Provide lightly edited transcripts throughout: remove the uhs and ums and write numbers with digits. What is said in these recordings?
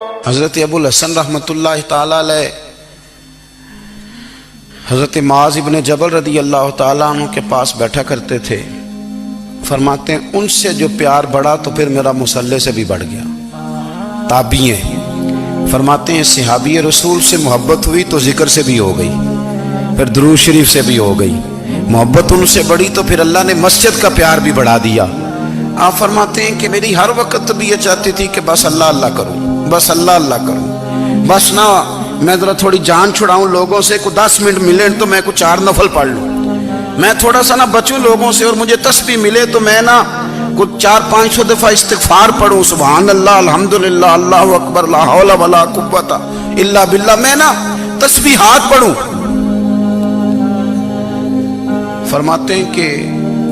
حضرت ابو الحسن رحمتullah تعالیٰ علیہ حضرت معاذ ابن جبل رضی اللہ تعالیٰ عنہ کے پاس بیٹھا کرتے تھے۔ فرماتے ہیں ان سے جو پیار بڑھا تو پھر میرا مصلی سے بھی بڑھ گیا۔ تابعی ہیں، فرماتے ہیں صحابی رسول سے محبت ہوئی تو ذکر سے بھی ہو گئی، پھر درود شریف سے بھی ہو گئی، محبت ان سے بڑھی تو پھر اللہ نے مسجد کا پیار بھی بڑھا دیا۔ آپ فرماتے ہیں کہ میری ہر وقت طبیعت چاہتی تھی کہ بس اللہ اللہ کروں، بس اللہ اللہ کروں، بس نہ میں ذرا تھوڑی جان چھڑاؤں لوگوں سے، کو 10 منٹ ملے تو میں کچھ 4 نفل پڑھ لوں، میں تھوڑا سا نہ بچوں لوگوں سے، اور مجھے تسبیح ملے تو میں نہ کچھ 400-500 دفعہ استغفار پڑھوں، سبحان اللہ الحمدللہ اللہ اکبر لا حول ولا قوت الا باللہ، میں نہ تسبیحات پڑھوں۔ فرماتے ہیں کہ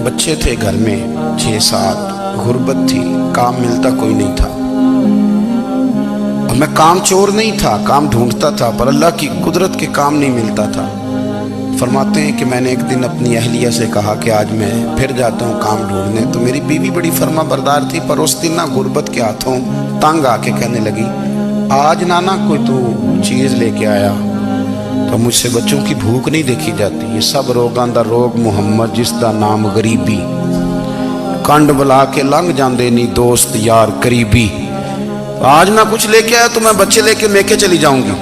بچے تھے گھر میں 6-7، غربت تھی، کام ملتا کوئی نہیں تھا، اور میں کام چور نہیں تھا، کام ڈھونڈتا تھا، پر اللہ کی قدرت کے کام نہیں ملتا تھا۔ فرماتے ہیں کہ میں نے ایک دن اپنی اہلیہ سے کہا کہ آج میں پھر جاتا ہوں کام ڈھونڈنے، تو میری بیوی بڑی فرما بردار تھی، پر اس دن نہ غربت کے ہاتھوں تنگ آ کے کہنے لگی آج نانا کوئی تو چیز لے کے آیا، تو مجھ سے بچوں کی بھوک نہیں دیکھی جاتی، یہ سب روگاں دا روگ محمد جس دا نام غریبی، کنڈ بلا کے لنگ جاندے نہیں دوست یار قریبی، آج نہ کچھ لے کے آیا تو میں بچے لے کے میکے چلی جاؤں گی۔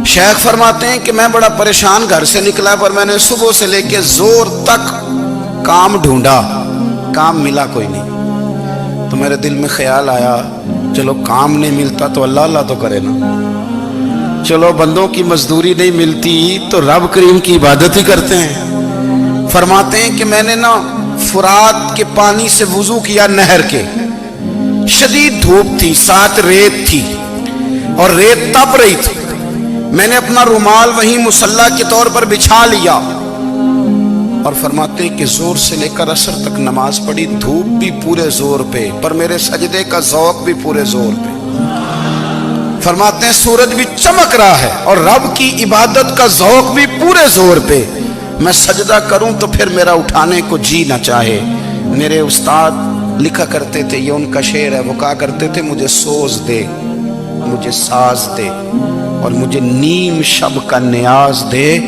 شیخ فرماتے ہیں کہ میں بڑا پریشان گھر سے نکلا، پر میں نے صبح سے لے کے زور تک کام ڈھونڈا، کام ملا کوئی نہیں، تو میرے دل میں خیال آیا چلو کام نہیں ملتا تو اللہ اللہ تو کرے نا، چلو بندوں کی مزدوری نہیں ملتی تو رب کریم کی عبادت ہی کرتے ہیں۔ فرماتے ہیں کہ میں نے نا فرات کے پانی سے وضو کیا، نہر کے، شدید دھوپ تھی، ساتھ ریت تھی اور ریت تپ رہی تھی، میں نے اپنا رومال وہیں مصلی کے طور پر بچھا لیا، اور فرماتے ہیں کہ زور سے لے کر عصر تک نماز پڑھی، دھوپ بھی پورے زور پہ، پر میرے سجدے کا ذوق بھی پورے زور پہ۔ فرماتے ہیں سورج بھی چمک رہا ہے اور رب کی عبادت کا ذوق بھی پورے زور پہ، میں سجدہ کروں تو پھر میرا اٹھانے کو جی نہ چاہے۔ میرے استاد لکھا کرتے تھے، یہ ان کا شعر ہے، وہ کہا کرتے تھے مجھے سوز دے، مجھے ساز دے، اور مجھے نیم شب کا نیاز دے،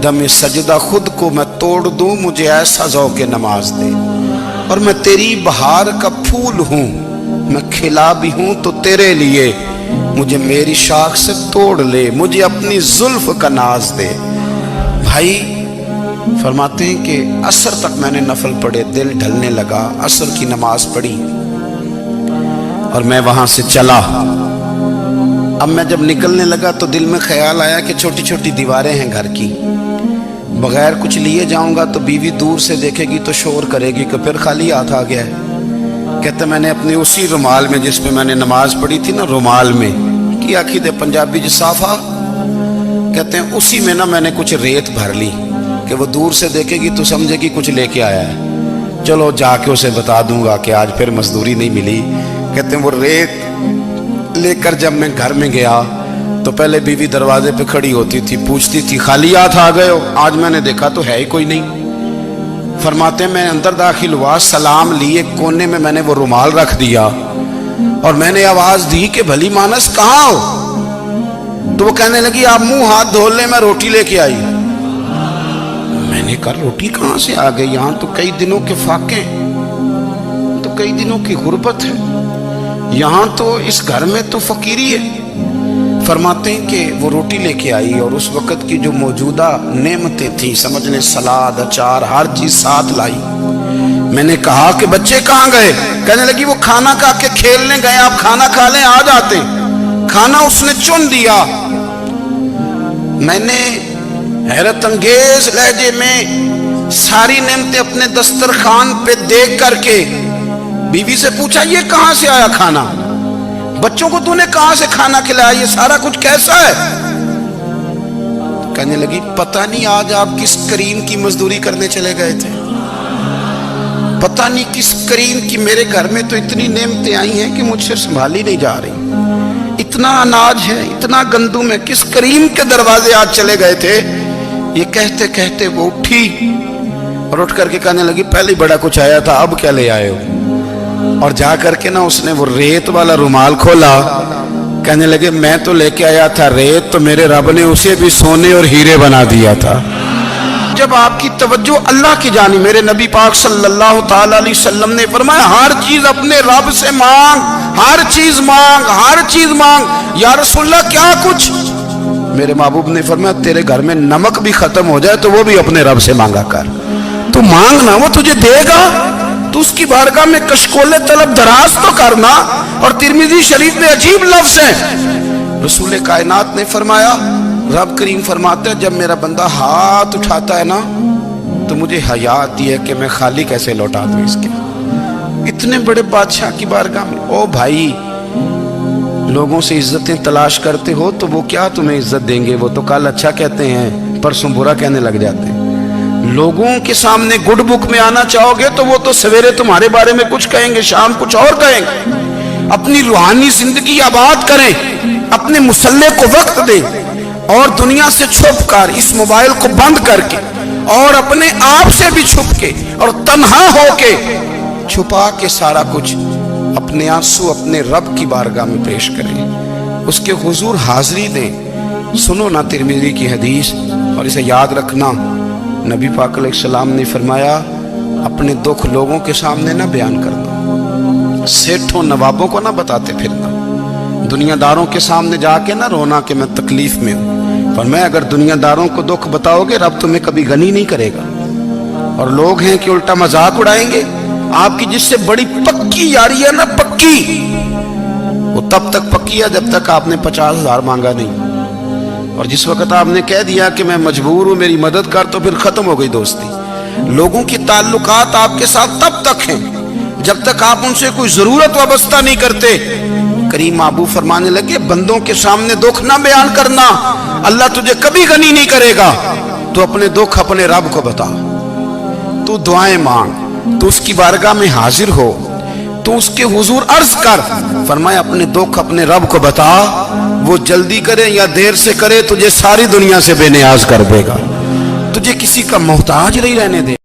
دم سجدہ خود کو میں توڑ دوں، مجھے ایسا ذوق نماز دے، اور میں تیری بہار کا پھول ہوں، میں کھلا بھی ہوں تو تیرے لیے، مجھے میری شاخ سے توڑ لے، مجھے اپنی زلف کا ناز دے۔ بھائی فرماتے ہیں کہ عصر تک میں نے نفل پڑھے، دل ڈھلنے لگا، عصر کی نماز پڑھی اور میں وہاں سے چلا۔ اب میں جب نکلنے لگا تو دل میں خیال آیا کہ چھوٹی چھوٹی دیواریں ہیں گھر کی، بغیر کچھ لیے جاؤں گا تو بیوی دور سے دیکھے گی تو شور کرے گی کہ پھر خالی ہاتھ آ گیا ہے۔ کہتے میں نے اپنی اسی رومال میں جس پہ میں نے نماز پڑھی تھی نا، رومال میں کی آخی دے پنجابی جسافہ کہتے ہیں، اسی میں نا میں نے کچھ ریت بھر لی کہ وہ دور سے دیکھے گی تو سمجھے گی کچھ لے کے آیا ہے، چلو جا کے اسے بتا دوں گا کہ آج پھر مزدوری نہیں ملی۔ کہتے ہیں وہ ریت لے کر جب میں گھر میں گیا تو پہلے بیوی دروازے پہ کھڑی ہوتی تھی، پوچھتی تھی خالی ہاتھ آ گئے ہو؟ آج میں نے دیکھا تو ہے ہی کوئی نہیں۔ فرماتے ہیں میں اندر داخل ہوا، سلام لیے، کونے میں میں نے وہ رومال رکھ دیا اور میں نے آواز دی کہ بھلی مانس کہاں ہو؟ تو وہ کہنے لگی آپ منہ ہاتھ دھو لیں، میں روٹی لے کے آئی۔ میں نے کہا روٹی کہاں سے آ گئی؟ یہاں تو کئی دنوں کے فاقے، تو کئی دنوں کی غربت ہے، یہاں تو اس گھر میں تو فقیری ہے۔ فرماتے ہیں کہ وہ روٹی لے کے آئی، اور اس وقت کی جو موجودہ نعمتیں تھیں، سمجھ لیں سلاد اچار ہر چیز ساتھ لائی۔ میں نے کہا کہ بچے کہاں گئے؟ کہنے لگی وہ کھانا کھا کے کھیلنے گئے، آپ کھانا کھا لیں آ جاتے۔ کھانا اس نے چن دیا۔ میں نے حیرت انگیز لہجے میں ساری نعمتیں اپنے دسترخوان پہ دیکھ کر کے بیوی سے پوچھا یہ کہاں سے آیا کھانا؟ بچوں کو تو نے کہاں سے کھانا کھلایا؟ یہ سارا کچھ کیسا ہے؟ کہنے لگی پتہ نہیں آج آپ کس کریم کی مزدوری کرنے چلے گئے تھے، پتہ نہیں کس کریم کی، میرے گھر میں تو اتنی نعمتیں آئی ہیں کہ مجھ سے سنبھالی نہیں جا رہی، اتنا اناج ہے، اتنا گندم ہے، کس کریم کے دروازے آج چلے گئے تھے؟ یہ کہتے کہتے وہ اٹھی اور اٹھ کر کے کہنے لگی پہلے بڑا کچھ آیا تھا، اب کیا لے آئے ہو؟ اور جا کر کے نا اس نے وہ ریت والا رومال کھولا, کہنے لگے میں تو لے کے آیا تھا ریت, تو میرے رب نے اسے بھی سونے اور ہیرے بنا دیا تھا. جب آپ کی توجہ اللہ کی جانب, میرے نبی پاک صلی اللہ تعالی علیہ وسلم نے فرمایا ہر چیز اپنے رب سے مانگ, ہر چیز مانگ, ہر چیز مانگ. یا رسول اللہ کیا کچھ؟ میرے محبوب نے فرمایا تیرے گھر میں نمک بھی ختم ہو جائے تو وہ بھی اپنے رب سے مانگا کر. تو مانگنا, وہ تجھے دے گا, تو اس کی بارگاہ میں کشکول طلب دراز تو کرنا. اور ترمذی شریف میں عجیب لفظ ہے, رسول کائنات نے فرمایا, رب کریم فرماتے ہیں جب میرا بندہ ہاتھ اٹھاتا ہے نا تو مجھے حیا آتی ہے کہ میں خالی کیسے لوٹا دوں اس کے. اتنے بڑے بادشاہ کی بارگاہ میں, او بھائی لوگوں سے عزتیں تلاش کرتے ہو تو وہ کیا تمہیں عزت دیں گے؟ وہ تو کل اچھا کہتے ہیں پرسوں برا کہنے لگ جاتے ہیں. لوگوں کے سامنے گڈ بک میں آنا چاہو گے تو وہ تو سویرے تمہارے بارے میں کچھ کہیں گے, شام کچھ اور کہیں گے. اپنی روحانی زندگی آباد کریں, اپنے مسلح کو وقت دیں, اور دنیا سے چھپ کر اس موبائل کو بند کر کے اور اپنے آپ سے بھی چھپ کے اور تنہا ہو کے چھپا کے سارا کچھ اپنے آنسو اپنے رب کی بارگاہ میں پیش کریں, اس کے حضور حاضری دیں. سنو نا ترمذی کی حدیث, اور اسے یاد رکھنا, نبی پاک علیہ السلام نے فرمایا اپنے دکھ لوگوں کے سامنے نہ بیان کرنا, سیٹھوں نوابوں کو نہ بتاتے پھرنا, دنیا داروں کے سامنے جا کے نہ رونا کہ میں تکلیف میں ہوں. فرمایا اگر دنیا داروں کو دکھ بتاؤ گے رب تمہیں کبھی غنی نہیں کرے گا. اور لوگ ہیں کہ الٹا مذاق اڑائیں گے. آپ کی جس سے بڑی پکی یاری ہے نا, پکی, وہ تب تک پکی ہے جب تک آپ نے 50,000 مانگا نہیں. اور جس وقت آپ نے کہہ دیا کہ میں مجبور ہوں میری مدد کر, تو پھر ختم ہو گئی دوستی. لوگوں کی تعلقات آپ کے ساتھ تب تک ہیں جب تک آپ ان سے کوئی ضرورت وابستہ نہیں کرتے. کریم محبوب فرمانے لگے بندوں کے سامنے دکھ نہ بیان کرنا, اللہ تجھے کبھی غنی نہیں کرے گا. تو اپنے دکھ اپنے رب کو بتا, تو دعائیں مانگ, تو اس کی بارگاہ میں حاضر ہو, تو اس کے حضور عرض کر. فرمایا اپنے دکھ اپنے رب کو بتا, وہ جلدی کرے یا دیر سے کرے تجھے ساری دنیا سے بے نیاز کر دے گا, تجھے کسی کا محتاج نہیں رہنے دے.